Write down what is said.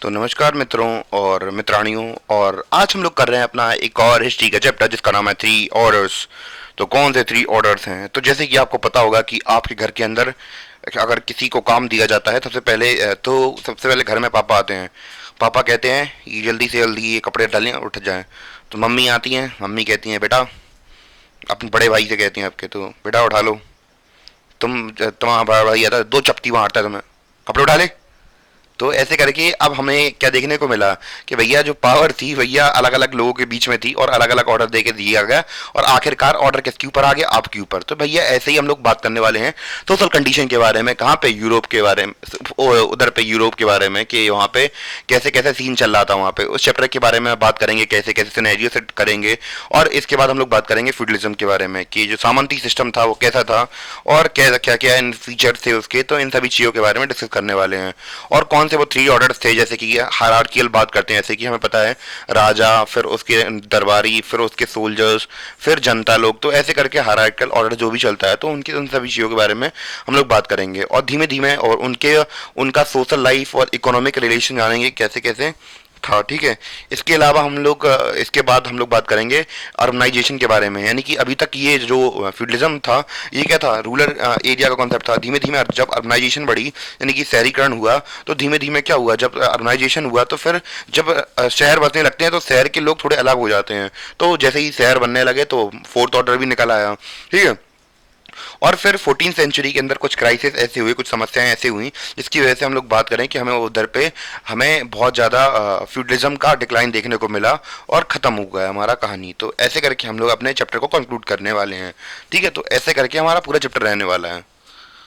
तो नमस्कार मित्रों और मित्राणियों। और आज हम लोग कर रहे हैं अपना एक और हिस्ट्री का चैप्टर जिसका नाम है थ्री ऑर्डर्स। तो कौन से थ्री ऑर्डर्स हैं? तो जैसे कि आपको पता होगा कि आपके घर के अंदर अगर किसी को काम दिया जाता है सबसे पहले घर में पापा आते हैं। पापा कहते हैं ये जल्दी से जल्दी ये कपड़े डालें और उठ जाएं। तो मम्मी आती हैं, मम्मी कहती हैं बेटा, अपने बड़े भाई से कहती हैं आपके, तो बेटा उठा लो। तुम्हारा बड़ा भाई आता है, दो चपटी मारता है तुम्हें, कपड़े उठा ले। तो ऐसे करके अब हमें क्या देखने को मिला कि भैया जो पावर थी भैया अलग अलग लोगों के बीच में थी और अलग अलग ऑर्डर दे के दिया गया। और आखिरकार ऑर्डर किसके ऊपर आ गया? आपके ऊपर। तो भैया ऐसे ही हम लोग बात करने वाले हैं सोशल कंडीशन के बारे में। कहाँ पे? यूरोप के बारे में। उधर पे यूरोप के बारे में कि वहाँ पे कैसे कैसे सीन चल रहा था वहाँ पे। उस चैप्टर के बारे में बात करेंगे, कैसे कैसे सिनेरियो सेट करेंगे। और इसके बाद हम लोग बात करेंगे फ्यूडलिज्म के बारे में कि जो सामंती सिस्टम था वो कैसा था और क्या क्या क्या इन फीचर्स थे उसके। तो इन सभी चीज़ों के बारे में डिस्कस करने वाले हैं। और कौन से वो थ्री ऑर्डर्स थे, जैसे कि हायरार्कियल बात करते हैं, जैसे कि हमें पता है राजा, फिर उसके दरबारी, फिर उसके सोल्जर्स, फिर जनता लोग। तो ऐसे करके हायरार्कियल ऑर्डर जो भी चलता है तो उनकी उन सभी चीज़ों के बारे में हम लोग बात करेंगे। और धीमे धीमे और उनका सोशल लाइफ और इकोनॉमिक रिलेशन जानेंगे कैसे कैसे था। ठीक है। इसके बाद हम लोग बात करेंगे अर्बनाइजेशन के बारे में। यानी कि अभी तक ये जो फ्यूडलिज्म था ये क्या था? रूरल एरिया का कॉन्सेप्ट था। धीमे धीमे जब अर्बनाइजेशन बढ़ी, यानी कि शहरीकरण हुआ, तो धीमे धीमे क्या हुआ? जब अर्बनाइजेशन हुआ तो फिर जब शहर बसने लगते हैं तो शहर के लोग थोड़े अलग हो जाते हैं। तो जैसे ही शहर बनने लगे तो फोर्थ ऑर्डर भी निकल आया। ठीक है। और फिर 14 सेंचुरी के अंदर कुछ क्राइसिस ऐसे हुए, कुछ समस्याएं ऐसे हुई जिसकी वजह से हम लोग बात करें कि हमें बहुत ज़्यादा फ्यूडलिज्म का डिक्लाइन देखने को मिला और ख़त्म हो गया हमारा कहानी। तो ऐसे करके हम लोग अपने चैप्टर को कंक्लूड करने वाले हैं। ठीक है। तो ऐसे करके हमारा पूरा चैप्टर रहने वाला है।